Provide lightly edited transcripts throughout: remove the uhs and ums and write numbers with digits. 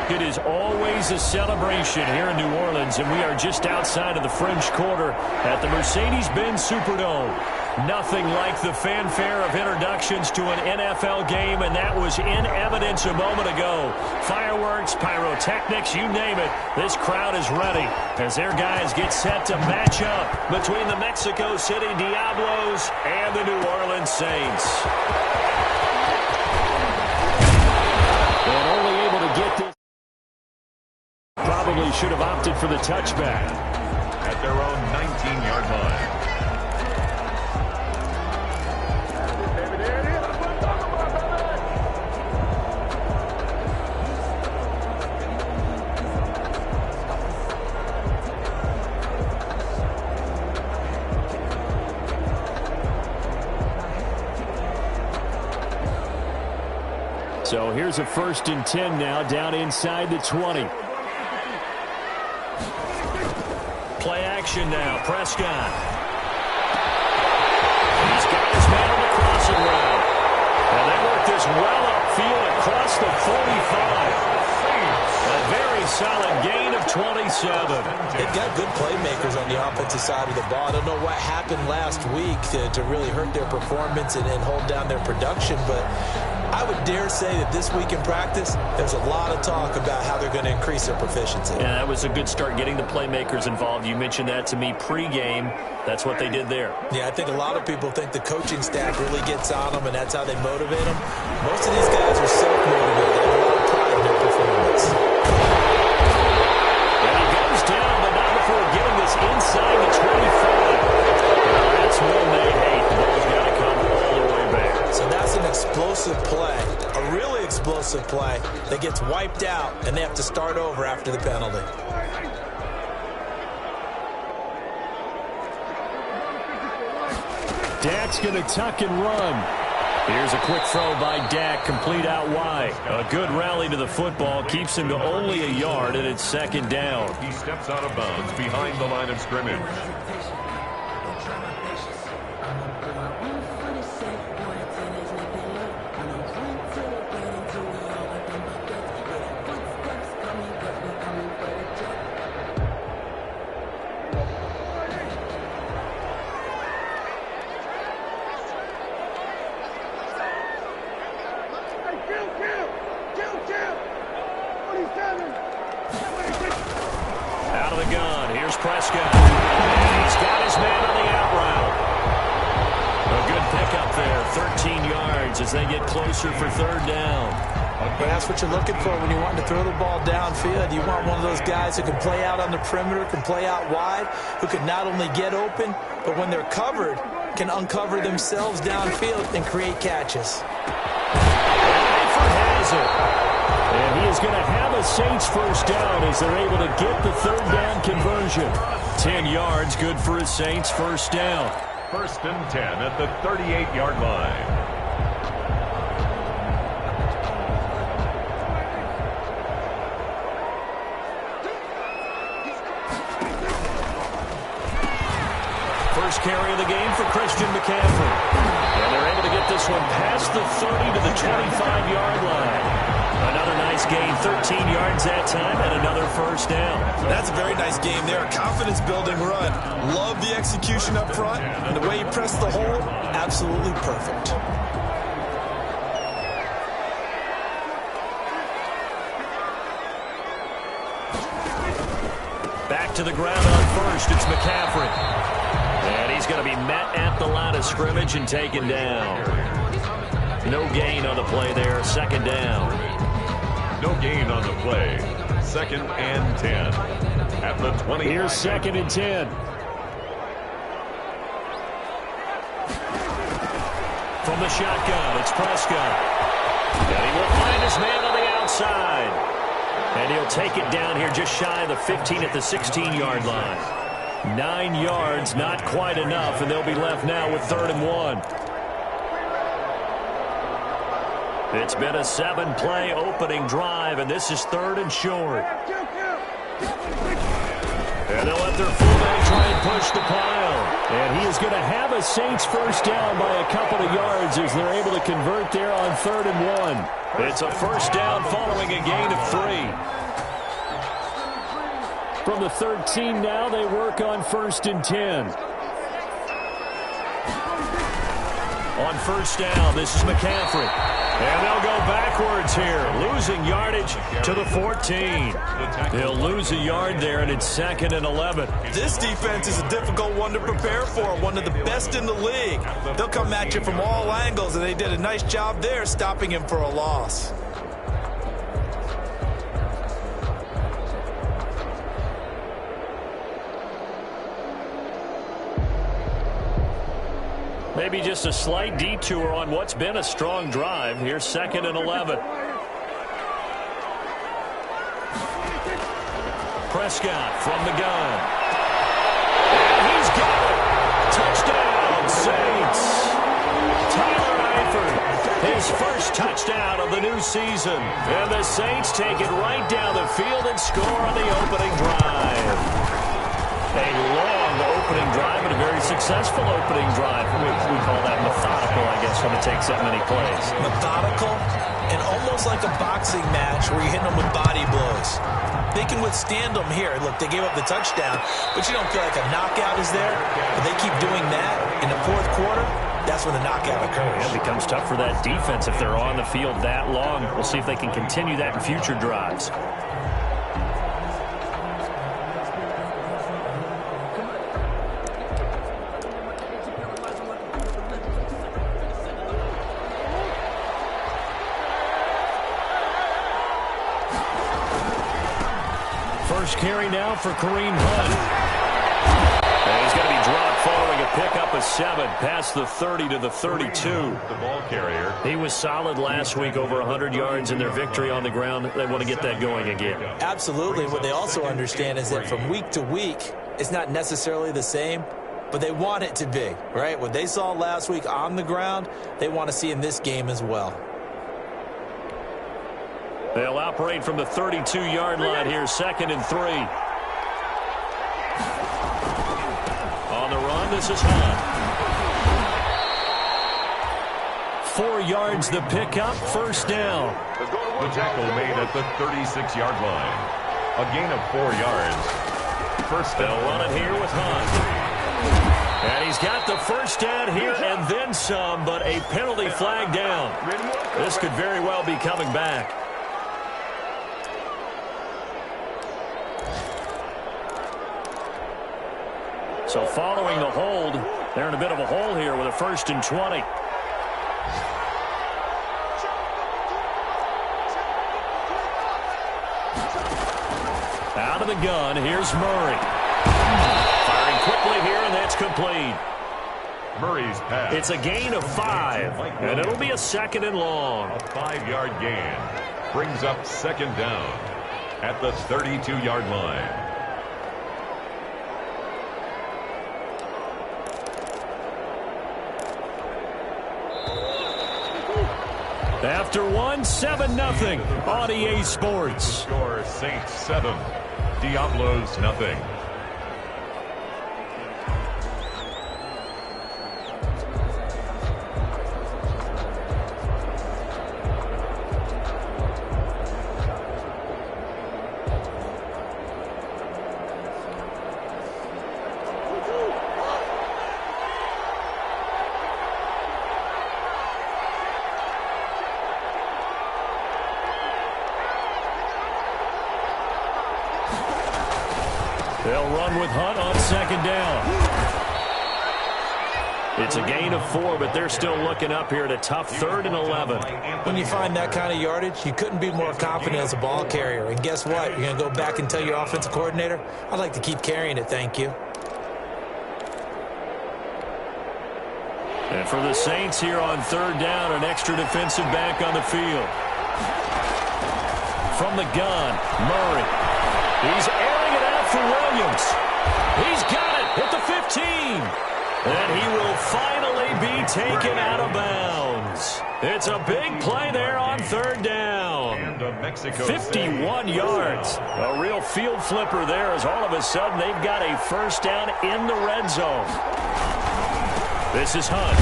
It is always a celebration here in New Orleans, and we are just outside of the French Quarter at the Mercedes-Benz Superdome. Nothing like the fanfare of introductions to an NFL game, and that was in evidence a moment ago. Fireworks, pyrotechnics, you name it. This crowd is ready as their guys get set to match up between the Mexico City Diablos and the New Orleans Saints. And only able to get this. Probably should have opted for the touchback. At their own 19-yard line. So here's a 1st and 10 now, down inside the 20. Play action now, Prescott. He's got his man on the crossing route. And they work this well upfield across the 45. A very solid gain of 27. They've got good playmakers on the offensive side of the ball. I don't know what happened last week to really hurt their performance and hold down their production, but I would dare say that this week in practice, there's a lot of talk about how they're going to increase their proficiency. Yeah, that was a good start getting the playmakers involved. You mentioned that to me pregame. That's what they did there. Yeah, I think a lot of people think the coaching staff really gets on them, and that's how they motivate them. Most of these guys are self-motivated. They have a lot of pride in their performance. And he goes down, but not before getting this inside the 25. That's one they hate. The ball's got to come all the way back. So that's an explosive play, a really explosive play that gets wiped out, and they have to start over after the penalty. Dak's going to tuck and run. Here's a quick throw by Dak, complete out wide. A good rally to the football, keeps him to only a yard, and it's 2nd down. He steps out of bounds behind the line of scrimmage. Out of the gun, here's Prescott. And he's got his man on the out route. A good pickup there, 13 yards as they get closer for 3rd down. But that's what you're looking for when you want to throw the ball downfield. You want one of those guys who can play out on the perimeter, can play out wide, who can not only get open, but when they're covered, can uncover themselves downfield and create catches. Langford has it. And he is going to have a Saints 1st down as they're able to get the 3rd down conversion. 10 yards, good for a Saints 1st down. 1st and 10 at the 38-yard line. First carry of the game for Christian McCaffrey. And they're able to get this one past the 30 to the 25-yard line. Another nice gain, 13 yards that time, and another 1st down. That's a very nice game there. A confidence-building run. Love the execution up front, and the way he pressed the hole, absolutely perfect. Back to the ground on 1st, it's McCaffrey. And he's going to be met at the line of scrimmage and taken down. No gain on the play there, 2nd down. No gain on the play. 2nd and 10. At the 20. Here's 2nd and 10. From the shotgun, it's Prescott. And he will find his man on the outside. And he'll take it down here just shy of the 15 at the 16-yard line. 9 yards, not quite enough, and they'll be left now with 3rd and 1. It's been a 7-play opening drive, and this is 3rd and short. And they'll let their fullback try and push the pile. And he is going to have a Saints 1st down by a couple of yards as they're able to convert there on 3rd and 1. It's a 1st down following a gain of 3. From the 13 now, they work on 1st and 10. On 1st down, this is McCaffrey. And they'll go backwards here, losing yardage to the 14. They'll lose a yard there, and it's 2nd and 11. This defense is a difficult one to prepare for, one of the best in the league. They'll come at you from all angles, and they did a nice job there stopping him for a loss. Maybe just a slight detour on what's been a strong drive. Here's 2nd and 11. Prescott from the gun. And he's got it. Touchdown, Saints. Tyler Eifert, his first touchdown of the new season. And the Saints take it right down the field and score on the opening drive. A long opening drive and a very successful opening drive. We call that methodical, I guess, when it takes that many plays. Methodical and almost like a boxing match where you're hitting them with body blows. They can withstand them here. Look, they gave up the touchdown, but you don't feel like a knockout is there. But they keep doing that in the 4th quarter. That's when the knockout occurs. It becomes tough for that defense if they're on the field that long. We'll see if they can continue that in future drives. First carry now for Kareem Hunt. And he's going to be dropped following a pickup of 7 past the 30 to the 32. The ball carrier. He was solid last week, over 100 yards in their victory on the ground. They want to get that going again. Absolutely. What they also understand is that from week to week, it's not necessarily the same, but they want it to be, right? What they saw last week on the ground, they want to see in this game as well. They'll operate from the 32-yard line here, 2nd and 3. On the run, this is Hunt. 4 yards the pickup, 1st down. The tackle made at the 36-yard line. A gain of 4 yards. First down. They'll run it here with Hunt. And he's got the first down here and then some, but a penalty flag down. This could very well be coming back. So following the hold, they're in a bit of a hole here with a 1st and 20. Out of the gun, here's Murray. Firing quickly here, and that's complete. Murray's pass. It's a gain of 5, and it'll be a 2nd and long. A 5-yard gain brings up 2nd down at the 32-yard line. After 1, 7-0 on EA Sports. Score Saints 7, Diablos nothing. They'll run with Hunt on 2nd down. It's a gain of 4, but they're still looking up here at a tough 3rd and 11. When you find that kind of yardage, you couldn't be more confident as a ball carrier. And guess what? You're going to go back and tell your offensive coordinator, I'd like to keep carrying it, thank you. And for the Saints here on 3rd down, an extra defensive back on the field. From the gun, Murray. He's airing it out for Williams. He's got it at the 15. And he will finally be taken out of bounds. It's a big play there on 3rd down. 51 yards. A real field flipper there as all of a sudden they've got a 1st down in the red zone. This is Hunt.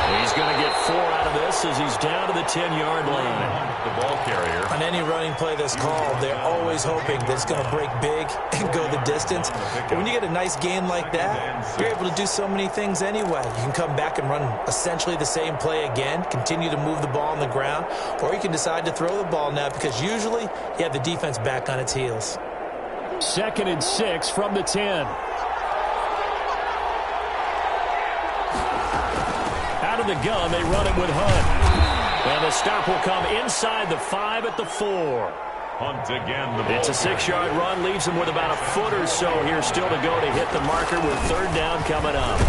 He's going to get 4 out of this as he's down to the 10-yard line. The ball carrier. On any running play that's called, they're always hoping that it's going to break big and go the distance. But when you get a nice gain like that, you're able to do so many things anyway. You can come back and run essentially the same play again, continue to move the ball on the ground, or you can decide to throw the ball now because usually you have the defense back on its heels. 2nd and 6 from the 10. Out of the gun, they run it with Hunt. And the stop will come inside the 5 at the 4. Hunt again. The ball. It's a 6-yard run, leaves him with about a foot or so here still to go to hit the marker with 3rd down coming up.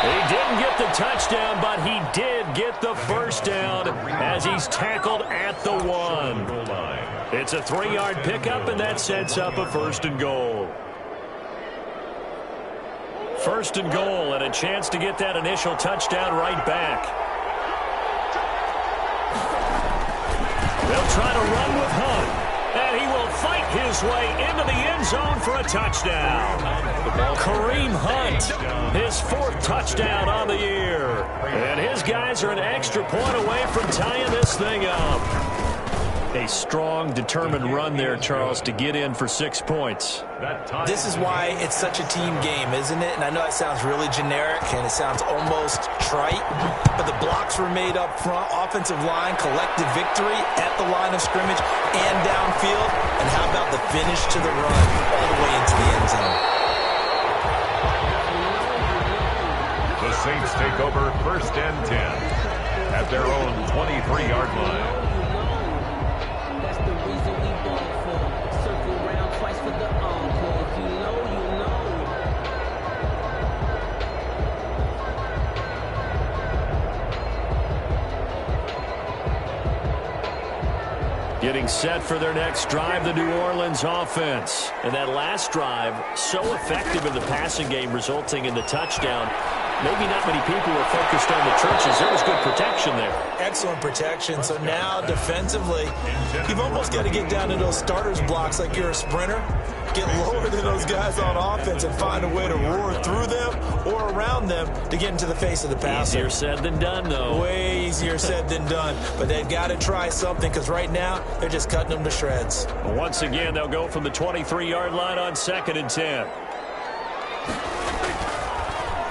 He didn't get the touchdown, but he did get the 1st down as he's tackled at the 1. It's a 3-yard pickup, and that sets up a 1st and goal. 1st and goal, and a chance to get that initial touchdown right back. They'll try to run with Hunt, and he will fight his way into the end zone for a touchdown. Kareem Hunt, his 4th touchdown on the year. And his guys are an extra point away from tying this thing up. A strong, determined run there, Charles, to get in for 6 points. This is why it's such a team game, isn't it? And I know it sounds really generic and it sounds almost trite, but the blocks were made up front, offensive line, collective victory at the line of scrimmage and downfield. And how about the finish to the run all the way into the end zone? The Saints take over 1st and 10 at their own 23-yard line. Getting set for their next drive, the New Orleans offense. And that last drive, so effective in the passing game, resulting in the touchdown. Maybe not many people were focused on the trenches. There was good protection there. Excellent protection. So now, defensively, you've almost got to get down to those starters blocks like you're a sprinter. Get lower than those guys on offense and find a way to roar through them or around them to get into the face of the passer. Easier said than done, though. Way easier said than done. But they've got to try something because right now, they're just cutting them to shreds. Once again, they'll go from the 23-yard line on 2nd and 10.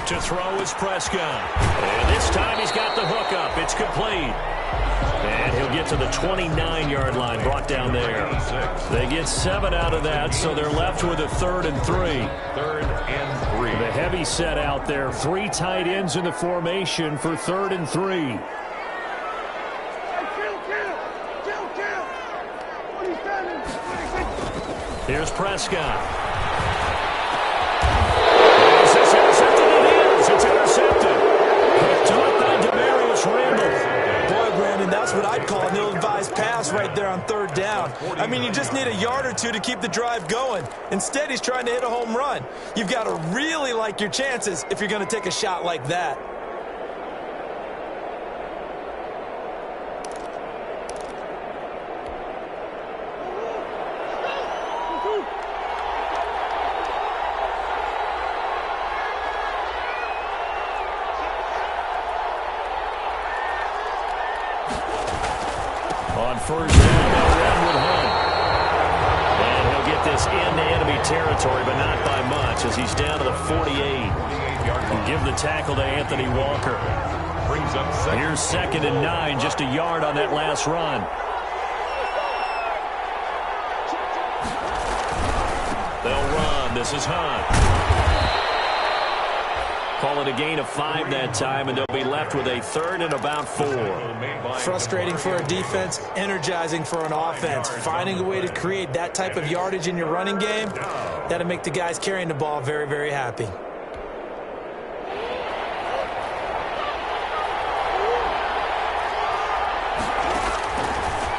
To throw is Prescott. And this time he's got the hook up. It's complete. And he'll get to the 29-yard line, brought down there. They get 7 out of that, so they're left with a 3rd and 3. 3rd and 3. The heavy set out there. 3 tight ends in the formation for 3rd and 3. Here's Prescott. Is this intercepted? It is. It's intercepted. Caught by Demarius Randall. Boy, Brandon, that's what I'd call an ill-advised pass right there on 3rd down. I mean, you just need a yard or two to keep the drive going. Instead, he's trying to hit a home run. You've got to really like your chances if you're going to take a shot like that. On 1st down, they'll run with Hunt. And he'll get this into enemy territory, but not by much, as he's down to the 48. And give the tackle to Anthony Walker. Brings up 2nd. Here's 2nd and 9, just a yard on that last run. They'll run. This is Hunt. Call it a gain of 5 that time, and they'll be left with a 3rd and about 4. Frustrating for a defense, energizing for an offense. Finding a way to create that type of yardage in your running game, that'll make the guys carrying the ball very, very happy.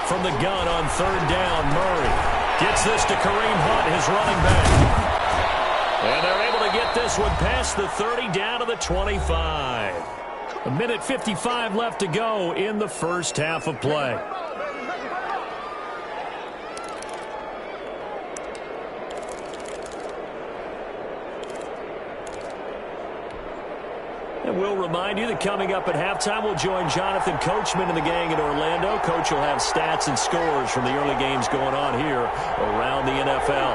From the gun on 3rd down, Murray gets this to Kareem Hunt, his running back. And they're able to get this one past the 30 down to the 25. 1:55 left to go in the first half of play. And we'll remind you that coming up at halftime, we'll join Jonathan Coachman and the gang in Orlando. Coach will have stats and scores from the early games going on here around the NFL.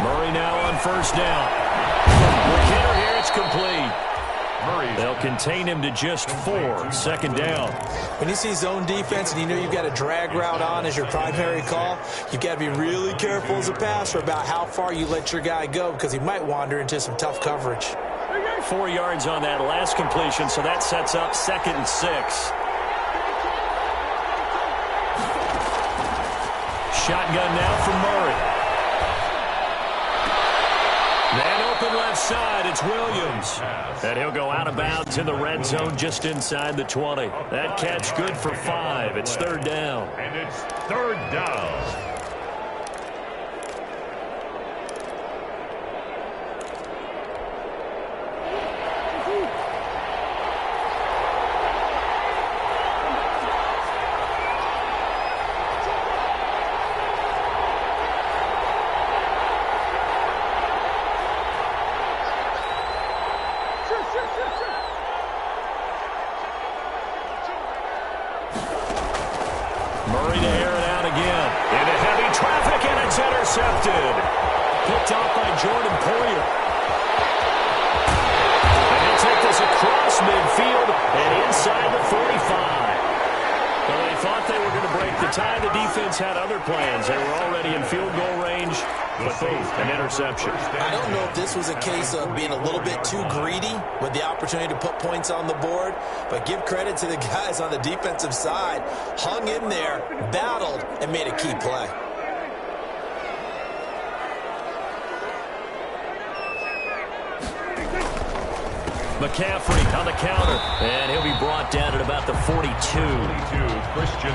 Murray now on first down. McKinnon here, it's complete. They'll contain him to just 4. Second down. When you see zone defense and you know you've got a drag route on as your primary call, you've got to be really careful as a passer about how far you let your guy go because he might wander into some tough coverage. 4 yards on that last completion, so that sets up 2nd and 6. Shotgun now from Murray. Man open left side, it's Williams. And he'll go out of bounds in the red zone just inside the 20. That catch good for 5. It's 3rd down. And it's 3rd down. Murray to air it out again. Into heavy traffic, and it's intercepted. Picked off by Jordan Poyer. And he'll take this across midfield and inside the 45. Well, they thought they were going to break the tie. The defense had other plans. They were already in field goal range, but both an interception. I don't know if this was a case of being a little bit too greedy with the opportunity to put points on the board, but give credit to the guys on the defensive side. Hung in there, battled, and made a key play. McCaffrey on the counter, and he'll be brought down at about the 42.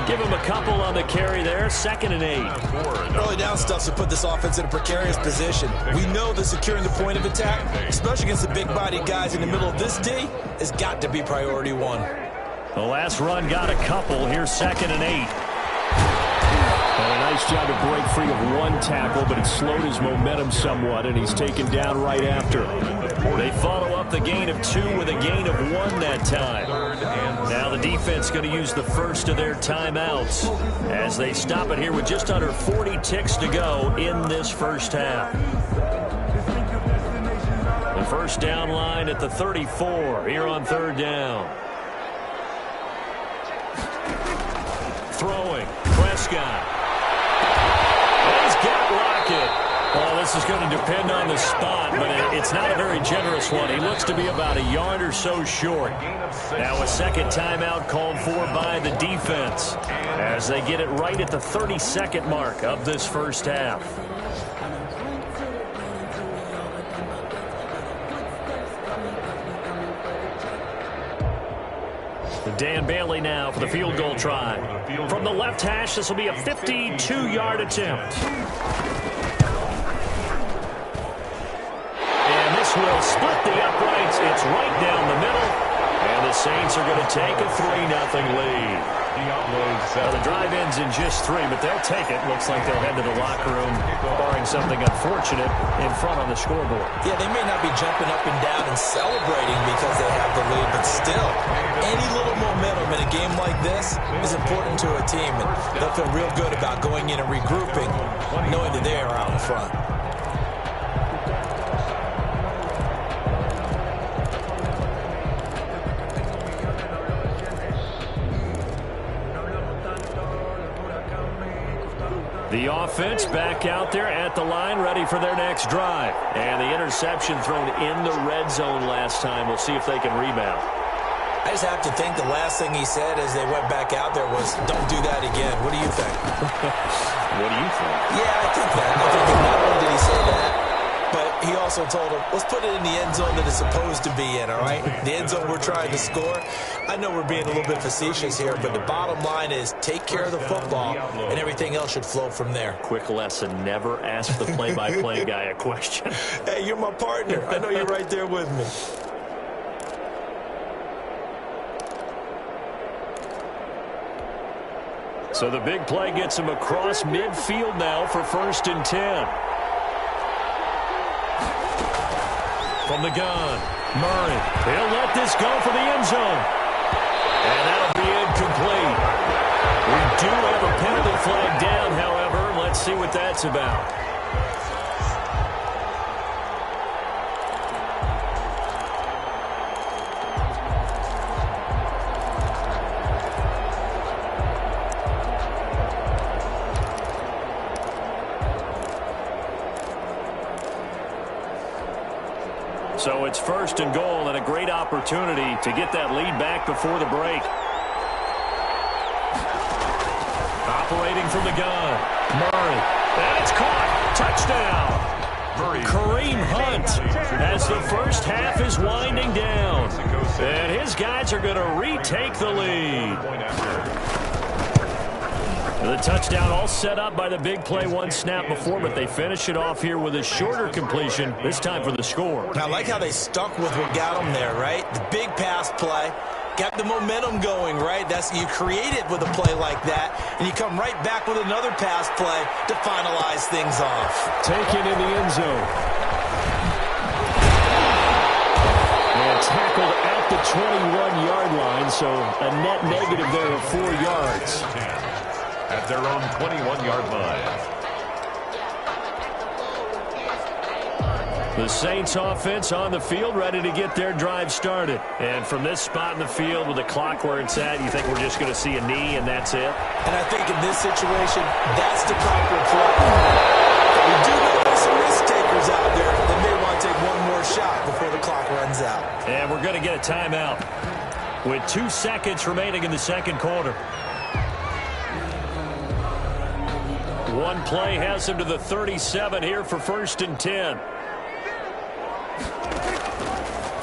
Give him a couple on the carry there, 2nd and 8. Early down stuff to put this offense in a precarious position. We know that securing the point of attack, especially against the big-bodied guys in the middle of this D, has got to be priority 1. The last run got a couple. Here's 2nd and 8. And a nice job to break free of 1 tackle, but it slowed his momentum somewhat, and he's taken down right after. They follow up the gain of 2 with a gain of 1 that time. Now the defense going to use the first of their timeouts as they stop it here with just under 40 ticks to go in this first half. The first down line at the 34 here on 3rd down. Throwing, Prescott. He's got Lockett. Well, this is going to depend on the spot, but it's not a very generous one. He looks to be about a yard or so short. Now a second timeout called for by the defense as they get it right at the 32nd mark of this first half. Dan Bailey now for the field goal try. From the left hash, this will be a 52-yard attempt. And this will split the uprights. It's right down the middle. And the Saints are going to take a 3-0 lead. Well, the drive ends in just 3, but they'll take it. Looks like they'll head to the locker room, barring something unfortunate, in front on the scoreboard. Yeah, they may not be jumping up and down and celebrating because they have the lead, but still, any little momentum in a game like this is important to a team, and they'll feel real good about going in and regrouping, knowing that they are out in front. The offense back out there at the line, ready for their next drive. And the interception thrown in the red zone last time. We'll see if they can rebound. I just have to think the last thing he said as they went back out there was, don't do that again. What do you think? What do you think? Yeah, I think that. I think not only did he say that, but he also told him, let's put it in the end zone that it's supposed to be in, all right? The end zone we're trying to score. I know we're being a little bit facetious here, but the bottom line is take care of the football, and everything else should flow from there. Quick lesson, never ask the play-by-play guy a question. Hey, you're my partner. I know you're right there with me. So the big play gets him across midfield now for 1st and 10. From the gun, Murray. He'll let this go for the end zone. And that'll be incomplete. We do have a penalty flag down, however. Let's see what that's about. So it's 1st and goal and a great opportunity to get that lead back before the break. Operating from the gun, Murray. And it's caught. Touchdown. Kareem Hunt as the first half is winding down. And his guys are going to retake the lead. The touchdown all set up by the big play one snap before, but they finish it off here with a shorter completion, this time for the score. I like how they stuck with what got them there, right? The big pass play, got the momentum going, right? You create it with a play like that, and you come right back with another pass play to finalize things off. Taken in the end zone. And tackled at the 21-yard line, so a net negative there of 4 yards. At their own 21-yard line. The Saints offense on the field, ready to get their drive started. And from this spot in the field with the clock where it's at, you think we're just going to see a knee and that's it? And I think in this situation, that's the proper play. We do know there's some risk takers out there that may want to take one more shot before the clock runs out. And we're going to get a timeout with 2 seconds remaining in the second quarter. One play has him to the 37 here for 1st and 10.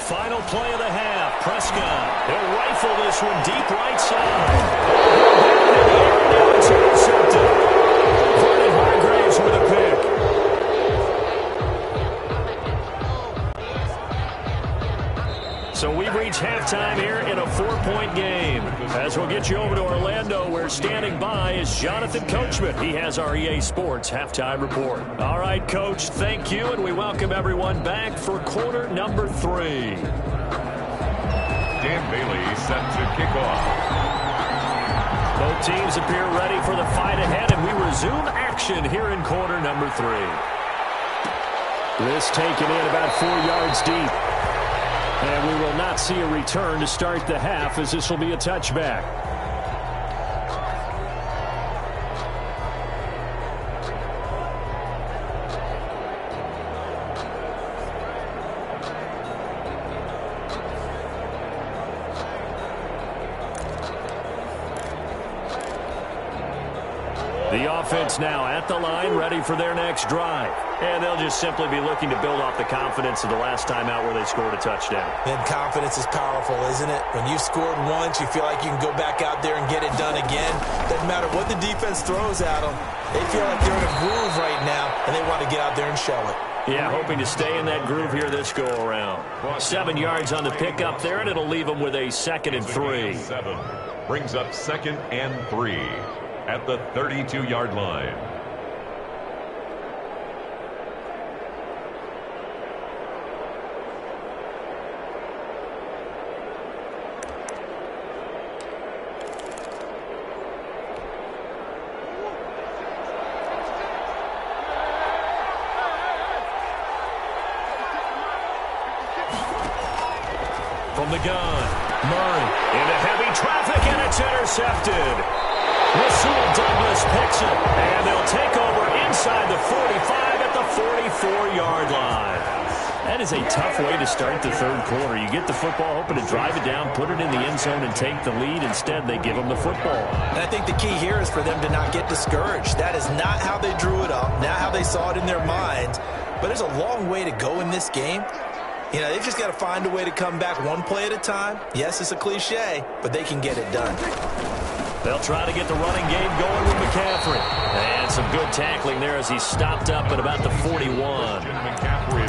Final play of the half. Prescott. He'll rifle this one deep right side. Now it's intercepted. Vernon Hargraves with a pick. So we've reached halftime here in a 4-point game. As we'll get you over to Orlando, where standing by is Jonathan Coachman. He has our EA Sports halftime report. All right, Coach, thank you, and we welcome everyone back for quarter number 3. Dan Bailey set to kick off. Both teams appear ready for the fight ahead, and we resume action here in quarter number 3. This taken in about 4 yards deep. And we will not see a return to start the half, as this will be a touchback. The offense now at the line, ready for their next drive. And they'll just simply be looking to build off the confidence of the last time out where they scored a touchdown. And confidence is powerful, isn't it? When you've scored once, you feel like you can go back out there and get it done again. Doesn't matter what the defense throws at them. They feel like they're in a groove right now, and they want to get out there and show it. Yeah, hoping to stay in that groove here this go-around. 7 yards on the pickup there, and it'll leave them with a 2nd and 3. 7 brings up 2nd and 3 at the 32-yard line. From the gun, Murray into heavy traffic, and it's intercepted. Rasul Douglas picks it, and they'll take over inside the 45 at the 44-yard line. That is a tough way to start the third quarter. You get the football, hoping to drive it down, put it in the end zone, and take the lead. Instead, they give them the football. And I think the key here is for them to not get discouraged. That is not how they drew it up, not how they saw it in their minds. But there's a long way to go in this game. You know, they've just got to find a way to come back one play at a time. Yes, it's a cliche, but they can get it done. They'll try to get the running game going with McCaffrey. And some good tackling there as he stopped up at about the 41.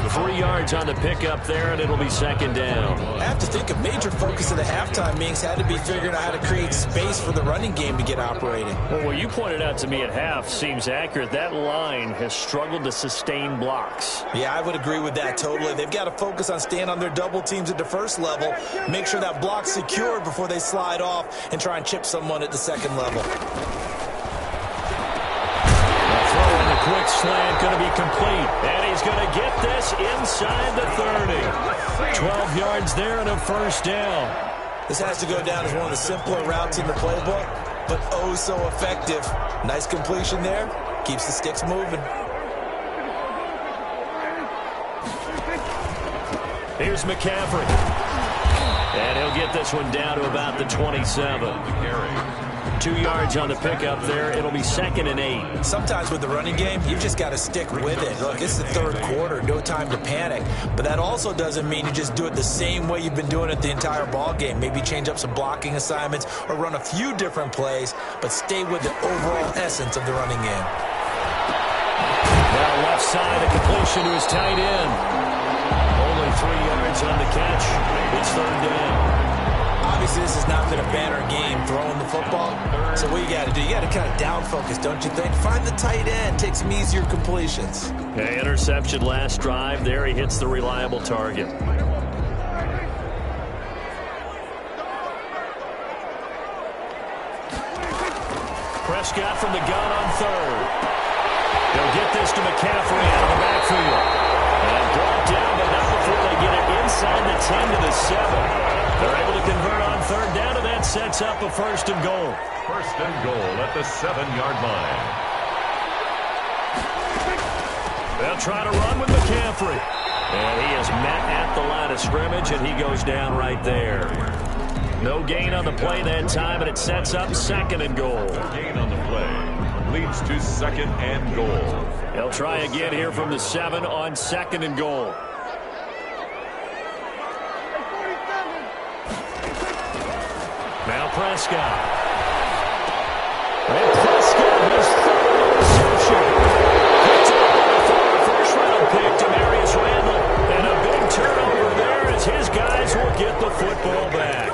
3 yards on the pickup there, and it'll be second down. I have to think a major focus of the halftime meetings had to be figuring out how to create space for the running game to get operating. Well, what you pointed out to me at half seems accurate. That line has struggled to sustain blocks. Yeah, I would agree with that totally. They've got to focus on staying on their double teams at the first level, make sure that block's secured before they slide off and try and chip someone at the second level. Quick slant going to be complete, and he's going to get this inside the 30. 12 yards there and a first down. This has to go down as one of the simpler routes in the playbook, but oh so effective. Nice completion there. Keeps the sticks moving. Here's McCaffrey. And he'll get this one down to about the 27. 2 yards on the pickup there. It'll be second and 8. Sometimes with the running game, you've just got to stick with it. Look, it's the third quarter. No time to panic. But that also doesn't mean you just do it the same way you've been doing it the entire ball game. Maybe change up some blocking assignments or run a few different plays, but stay with the overall essence of the running game. Now left side, a completion to his tight end. Only 3 yards on the catch. It's third down. Obviously, this has not been a banner game throwing the football. So what you got to do, you got to kind of down focus, don't you think? Find the tight end, take some easier completions. Okay, interception last drive. There he hits the reliable target. Prescott from the gun on third. He'll get this to McCaffrey out of the backfield. And brought down, but not before they get it inside the 10 to the 7. They're able to convert on third down, and that sets up a first and goal. First and goal at the 7-yard line. They'll try to run with McCaffrey. And he is met at the line of scrimmage, and he goes down right there. No gain on the play that time, and it sets up second and goal. No gain on the play. Leads to second and goal. They'll try again here from the 7 on second and goal. Now Prescott. And Prescott has thrown an interception. Picked up on a former first-round pick to Marius Randall. And a big turnover there as his guys will get the football back.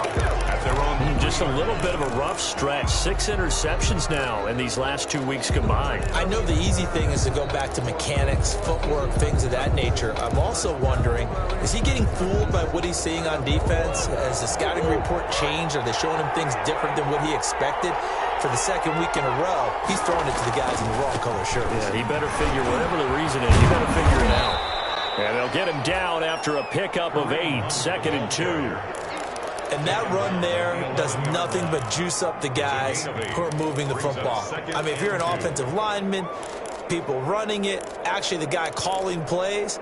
At their own. Just a little bit of a rough stretch. 6 interceptions now in these last 2 weeks combined. I know the easy thing is to go back to mechanics, footwork, things of that nature. I'm also wondering, is he getting fooled by what he's seeing on defense? Has the scouting report changed? Are they showing him things different than what he expected? For the second week in a row, he's throwing it to the guys in the wrong color shirts. Yeah, he better figure, whatever the reason is, he better figure it out. And they'll get him down after a pickup of 8, second and 2. And that run there does nothing but juice up the guys who are moving the football. I mean, if you're an offensive lineman, people running it, actually the guy calling plays,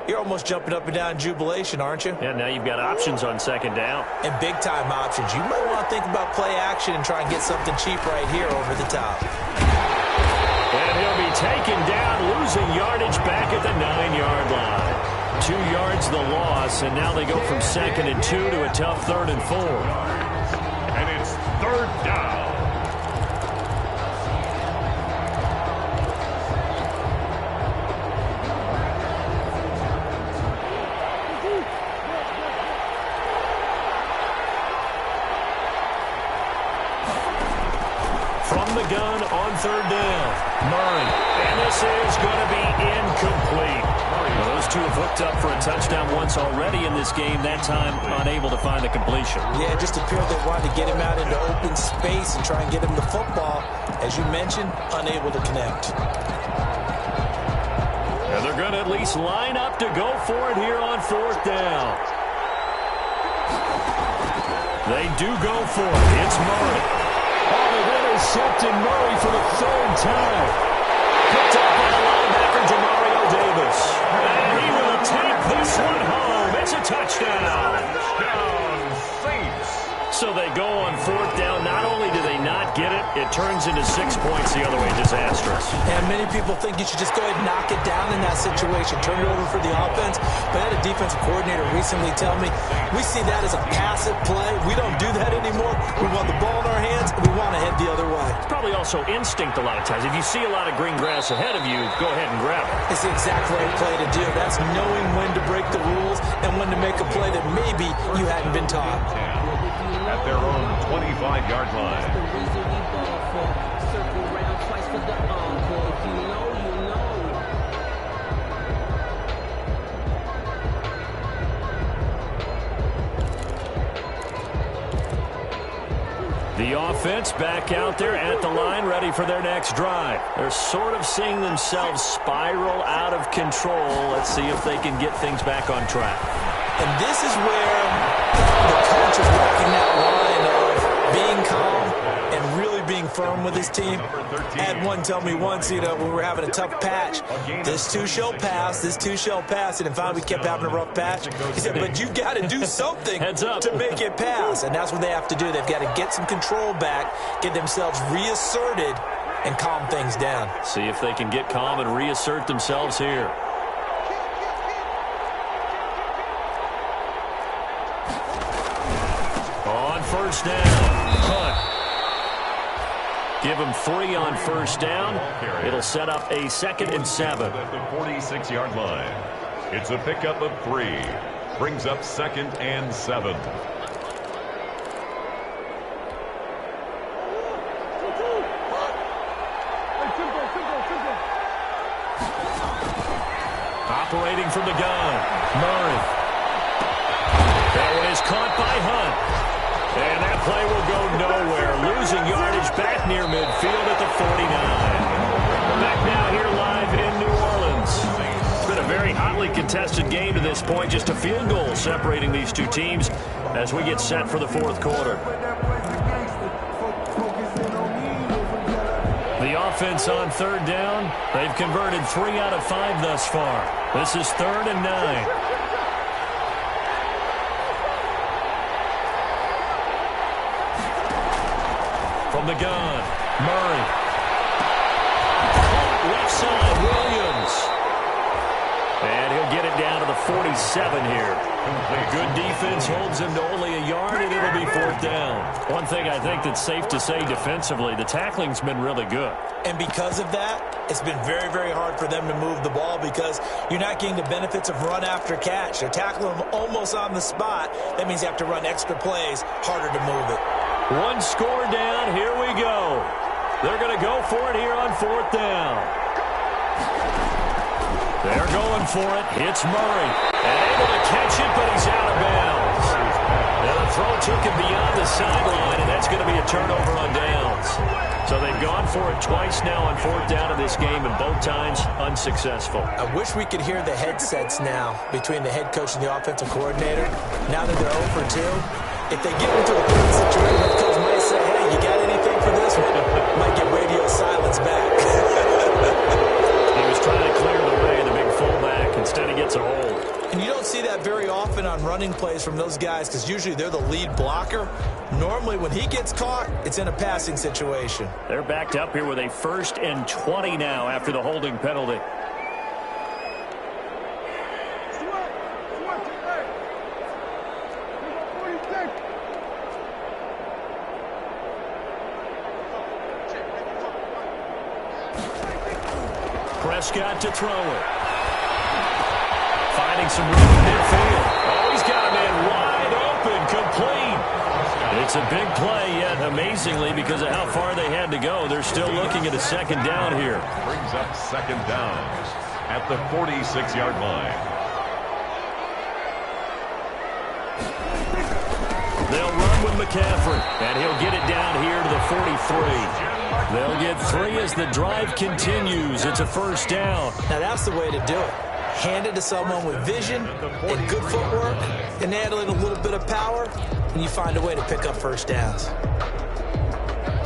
you're almost jumping up and down in jubilation, aren't you? Yeah, now you've got options on second down. And big-time options. You might want to think about play action and try and get something cheap right here over the top. And he'll be taken down, losing yardage back at the 9-yard line. 2 yards the loss, and now they go from second and 2 to a tough third and 4. And it's third down. From the gun on third down, Murray. And this is going to be incomplete. Well, those two have hooked up for a touchdown once already in this game, that time unable to find the completion. Yeah, it just appeared they wanted to get him out into open space and try and get him the football. As you mentioned, unable to connect. And they're going to at least line up to go for it here on fourth down. They do go for it. It's Murray. Oh, they've intercepted Murray for the third time. Picked up by the linebacker, Jamario Davis. And he will take this one home. It's a touchdown. Touchdown, Saints. So they go on fourth down. Not only do they not get it, it turns into 6 points the other way. Disastrous. And many people think you should just go ahead and knock it down in that situation. Turn it over for the offense. But I had a defensive coordinator recently tell me, we see that as a passive play. We don't do that anymore. We want the ball in our hands, and we want to head the other way. It's probably also instinct a lot of times. If you see a lot of green grass ahead of you, go ahead and grab it. It's the exact right play to do. That's knowing when to break the rules and when to make a play that maybe you hadn't been taught. At their own 25-yard line. The offense back out there at the line, ready for their next drive. They're sort of seeing themselves spiral out of control. Let's see if they can get things back on track. And this is where the coach is walking that line of being calm and really being firm with his team. I had one tell me once, when we were having a tough patch, this too shall pass, this too shall pass. And finally we kept having a rough patch. He said, but you got to do something to make it pass. And that's what they have to do. They've got to get some control back, get themselves reasserted, and calm things down. See if they can get calm and reassert themselves here. On first down, Hunt. Give him 3 on first down. It'll set up a 2nd and 7. At the 46-yard line. It's a pickup of 3. Brings up 2nd and 7. Operating from the gun, Murray. That one is caught by Hunt. And that play will go nowhere. Losing yardage back near midfield at the 49. Back now here live in New Orleans. It's been a very hotly contested game to this point. Just a field goal separating these two teams as we get set for the fourth quarter. The offense on third down. They've converted 3 out of 5 thus far. This is 3rd and 9. From the gun, Murray. Left side, Williams. And he'll get it down to the 47 here. Good defense holds him to only a yard, and it'll be 4th down. One thing I think that's safe to say defensively, the tackling's been really good. And because of that, it's been very, very hard for them to move the ball because you're not getting the benefits of run after catch. They're tackling them almost on the spot. That means you have to run extra plays, harder to move it. 1 score down. Here we go. They're going to go for it here on 4th down. They're going for it. Hits Murray. And able to catch it, but he's out of bounds. Now the throw took him beyond the sideline, and that's going to be a turnover on downs. So they've gone for it twice now on 4th down in this game, and both times unsuccessful. I wish we could hear the headsets now between the head coach and the offensive coordinator. Now that they're 0 for 2. If they get into a good situation, the coach might say, hey, you got anything for this one? Might get radio silence back. He was trying to clear the way, the big fullback. Instead, he gets a hold. And you don't see that very often on running plays from those guys because usually they're the lead blocker. Normally, when he gets caught, it's in a passing situation. They're backed up here with a 1st and 20 now after the holding penalty. Prescott to throw it. Finding some room in midfield. Oh, he's got a man wide open, complete. It's a big play, yet amazingly, because of how far they had to go, they're still looking at a 2nd down here. Brings up 2nd down at the 46-yard line. They'll run with McCaffrey, and he'll get it down here to the 43. They'll get 3 as the drive continues. It's a 1st down. Now that's the way to do it. Hand it to someone with vision and good footwork and add in a little bit of power, and you find a way to pick up 1st downs.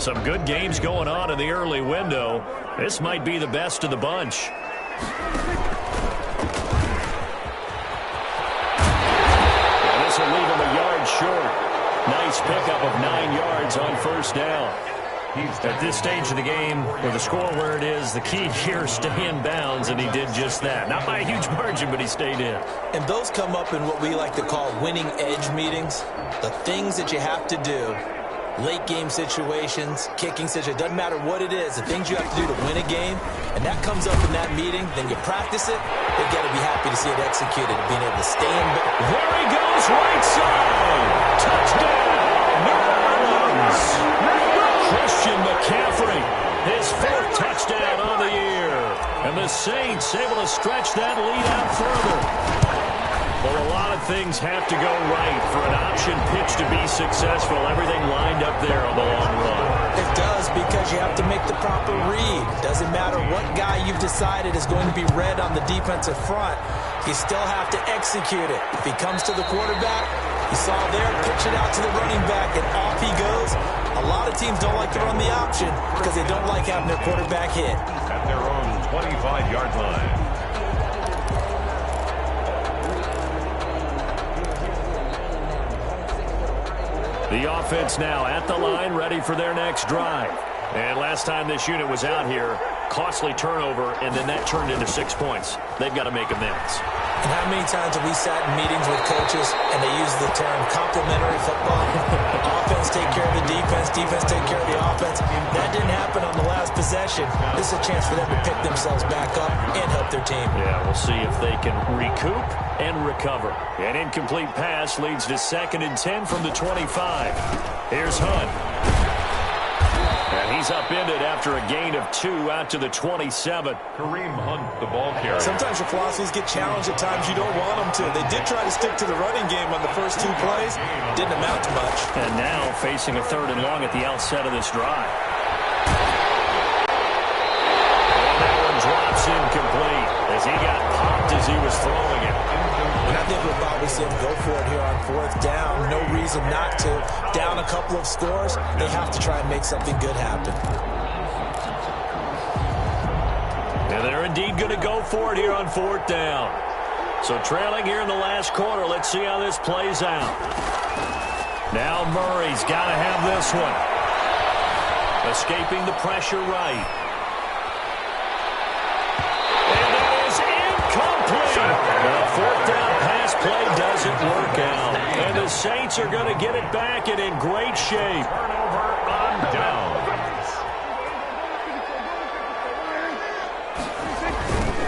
Some good games going on in the early window. This might be the best of the bunch. And this will leave him a yard short. Nice pickup of 9 yards on first down. At this stage of the game, with the score where it is, the key here is stay in bounds, and he did just that. Not by a huge margin, but he stayed in. And those come up in what we like to call winning edge meetings. The things that you have to do, late game situations, kicking situations, doesn't matter what it is, the things you have to do to win a game, and that comes up in that meeting, then you practice it, they've got to be happy to see it executed, being able to stay in. There he goes, right side. Touchdown, New Orleans. Christian McCaffrey, his 4th touchdown on the year. And the Saints able to stretch that lead out further. Well, a lot of things have to go right for an option pitch to be successful. Everything lined up there on the long run. It does, because you have to make the proper read. Doesn't matter what guy you've decided is going to be read on the defensive front. You still have to execute it. If he comes to the quarterback, you saw there, pitch it out to the running back, and off he goes. A lot of teams don't like to run the option because they don't like having their quarterback hit. At their own 25-yard line. The offense now at the line, ready for their next drive. And last time this unit was out here, costly turnover, and then that turned into 6 points. They've got to make amends. And how many times have we sat in meetings with coaches and they use the term complementary football? Offense take care of the defense, defense take care of the offense. That didn't happen on the last possession. This is a chance for them to pick themselves back up and help their team. Yeah, we'll see if they can recoup and recover. An incomplete pass leads to 2nd and 10 from the 25. Here's Hunt. And he's upended after a gain of 2 out to the 27. Kareem Hunt, the ball carrier. Sometimes your philosophies get challenged at times you don't want them to. They did try to stick to the running game on the first 2 plays. Didn't amount to much. And now facing a 3rd and long at the outset of this drive. And that one drops incomplete as he got popped as he was throwing it. And I think we'll probably see him go for it here on 4th down. No reason not to. Down a couple of scores, they have to try and make something good happen. And they're indeed going to go for it here on 4th down. So trailing here in the last quarter. Let's see how this plays out. Now Murray's got to have this one. Escaping the pressure right. And that is incomplete. The 4th down pass play doesn't work out. And the Saints are going to get it back and in great shape. Turnover on down.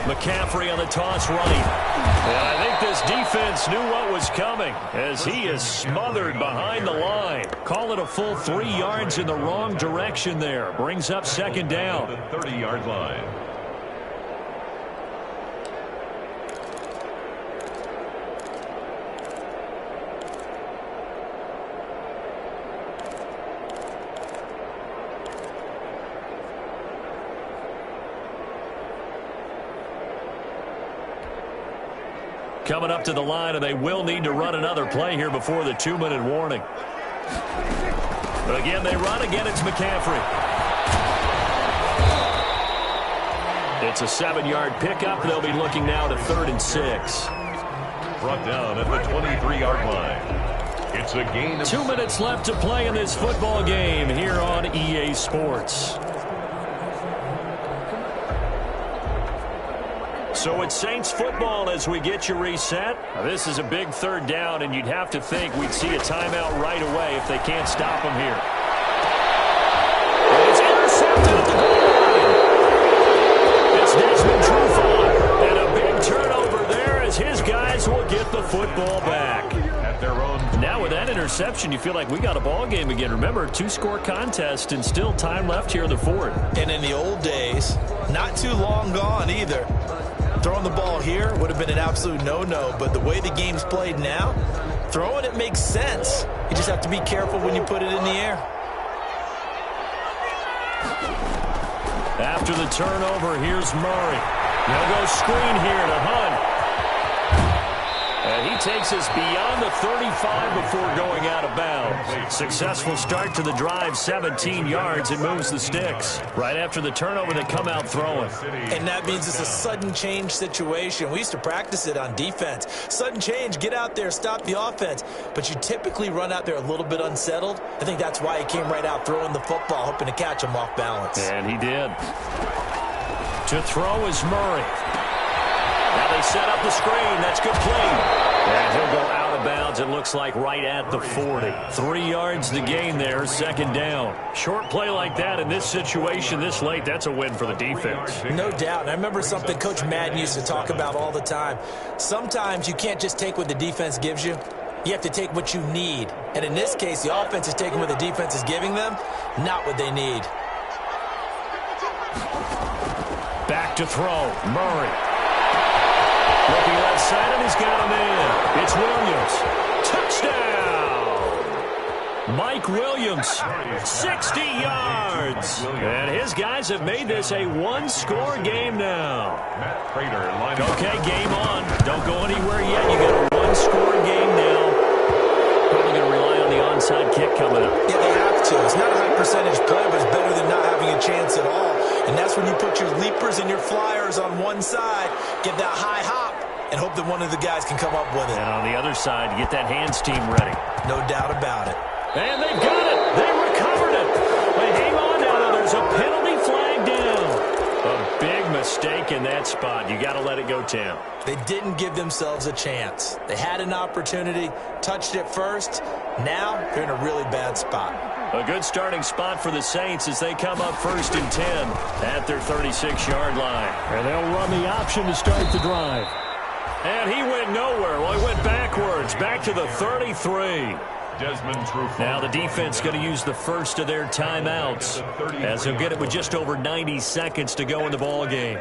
McCaffrey on the toss right. And I think this defense knew what was coming as he is smothered behind the line. Call it a full 3 yards in the wrong direction there. Brings up 2nd down. The 30-yard line. Coming up to the line, and they will need to run another play here before the 2-minute warning. But again, they run. Again, it's McCaffrey. It's a 7-yard pickup. They'll be looking now to 3rd and 6. Brought down at the 23-yard line. It's a gain of 2 minutes left to play in this football game here on EA Sports. So it's Saints football as we get you reset. Now, this is a big 3rd down, and you'd have to think we'd see a timeout right away if they can't stop them here. And it's intercepted at the goal line. It's Desmond Trufant, and a big turnover there as his guys will get the football back. at their own. Now with that interception, you feel like we got a ball game again. Remember, 2-score contest and still time left here in the 4th. And in the old days, not too long gone either. Throwing the ball here would have been an absolute no-no, but the way the game's played now, throwing it makes sense. You just have to be careful when you put it in the air. After the turnover, here's Murray. They'll go screen here to Hunt. And he takes us beyond the 35 before going out of bounds. Successful start to the drive, 17 yards, and moves the sticks. Right after the turnover, they come out throwing. And that means it's a sudden change situation. We used to practice it on defense. Sudden change, get out there, stop the offense. But you typically run out there a little bit unsettled. I think that's why he came right out throwing the football, hoping to catch him off balance. And he did. To throw is Murray. Now they set up the screen. That's good play. And he'll go out of bounds, it looks like, right at the 40. 3 yards to gain there, second down. Short play like that in this situation this late, that's a win for the defense. No doubt. And I remember something Coach Madden used to talk about all the time. Sometimes you can't just take what the defense gives you. You have to take what you need. And in this case, the offense is taking what the defense is giving them, not what they need. Back to throw, Murray. Looking left side, and he's got him in. It's Williams. Touchdown! Mike Williams, 60 yards. And his guys have made this a one-score game now. Okay, game on. Don't go anywhere yet. You got a one-score game now. Probably going to rely on the onside kick coming up. Yeah, they have to. It's not a high percentage play, but it's better than not having a chance at all. And that's when you put your leapers and your flyers on one side, get that high hop, and hope that one of the guys can come up with it. And on the other side, get that hands team ready. No doubt about it. And they've got it. They recovered it. But hang on now, though. There's a penalty flag down. A big mistake in that spot. You got to let it go, Tam. They didn't give themselves a chance. They had an opportunity, touched it first. Now they're in a really bad spot. A good starting spot for the Saints as they come up 1st and 10 at their 36-yard line. And they'll run the option to start the drive. And he went nowhere. Well, he went backwards, back to the 33. Now the defense going to use the first of their timeouts as they'll get it with just over 90 seconds to go in the ball game.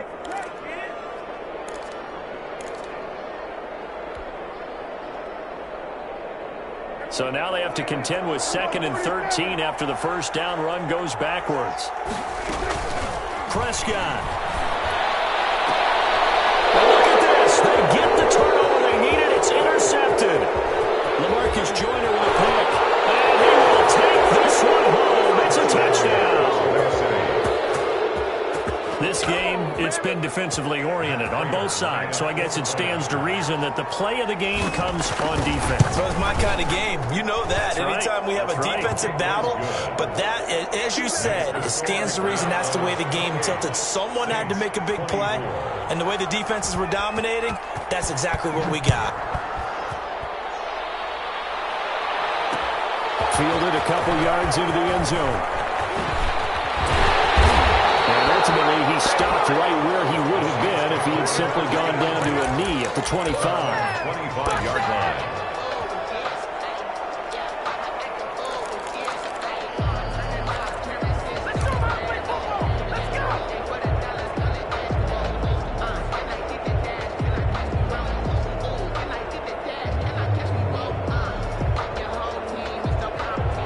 So now they have to contend with 2nd and 13 after the first down run goes backwards. Prescott. And look at this. They get the turnover they needed. It's intercepted. LaMarcus Joyner with a pick. And he will take this one home. It's a touchdown. This game, it's been defensively oriented on both sides, so I guess it stands to reason that the play of the game comes on defense. So it's my kind of game. You know that. That's Anytime right. we have That's a defensive battle, but that, as you said, it stands to reason that's the way the game tilted. Someone had to make a big play, and the way the defenses were dominating, that's exactly what we got. Fielded a couple yards into the end zone. And ultimately, he stopped right where he would have been if he had simply gone down to a knee at the 25. 25-yard line.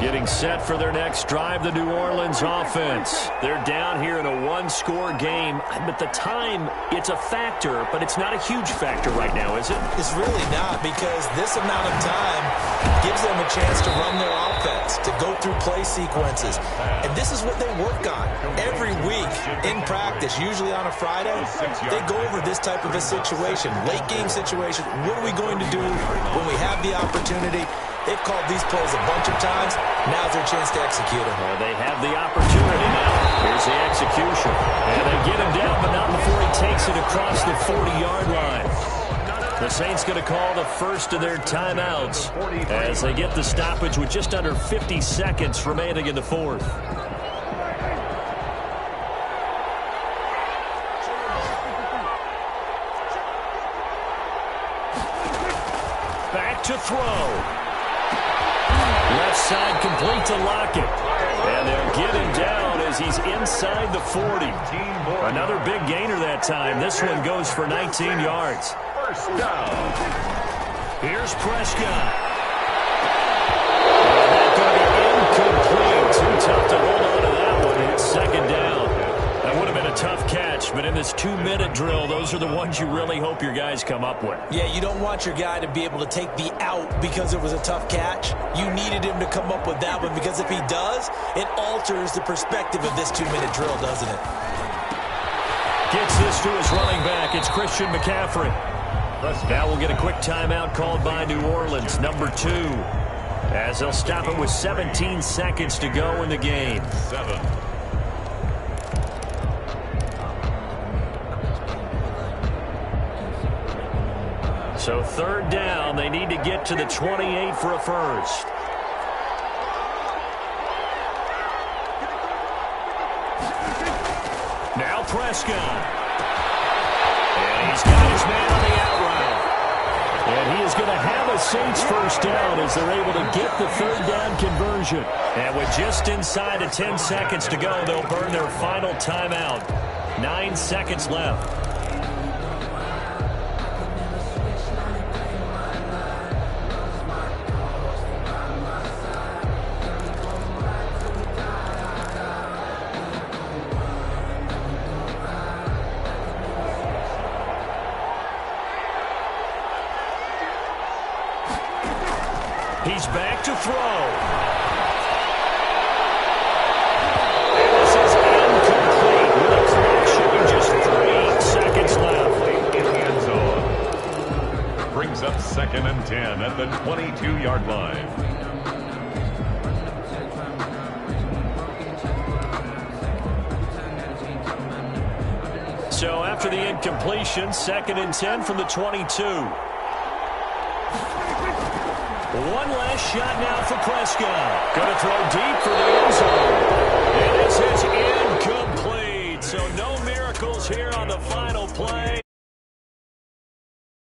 Getting set for their next drive, the New Orleans offense. They're down here in a one-score game. But the time, it's a factor, but it's not a huge factor right now, is it? It's really not, because this amount of time gives them a chance to run their offense, to go through play sequences. And this is what they work on every week in practice, usually on a Friday. They go over this type of a situation, late-game situation. What are we going to do when we have the opportunity? They've called these plays a bunch of times. Now's their chance to execute them. Well, they have the opportunity now. Here's the execution. And they get him down, but not before he takes it across the 40-yard line. The Saints going to call the first of their timeouts as they get the stoppage with just under 50 seconds remaining in the fourth. Back to throw. Left side complete to Lockett. And they'll get him down as he's inside the 40. Another big gainer that time. This one goes for 19 yards. First down. Here's Prescott. And that's going to be incomplete. Too tough to hold on to that one. It's second down. That would have been a a tough catch, but in this 2-minute drill, those are the ones you really hope your guys come up with. Yeah, you don't want your guy to be able to take the out because it was a tough catch. You needed him to come up with that one, because if he does, it alters the perspective of this 2-minute drill, doesn't it? Gets this to his running back. It's Christian McCaffrey. Now we'll get a quick timeout called by New Orleans, number 2, as they'll stop it with 17 seconds to go in the game. 7. So 3rd down, they need to get to the 28 for a first. Now Prescott. And he's got his man on the out route. And he is going to have a Saints first down as they're able to get the 3rd down conversion. And with just inside of 10 seconds to go, they'll burn their final timeout. 9 seconds left. He's back to throw. And this is incomplete with a clock showing just 3 seconds left. In the end zone. Brings up 2nd and 10 at the 22-yard line. So after the incompletion, 2nd and 10 from the 22. One last shot now for Prescott. Going to throw deep for the end zone. And this is incomplete. So no miracles here on the final play.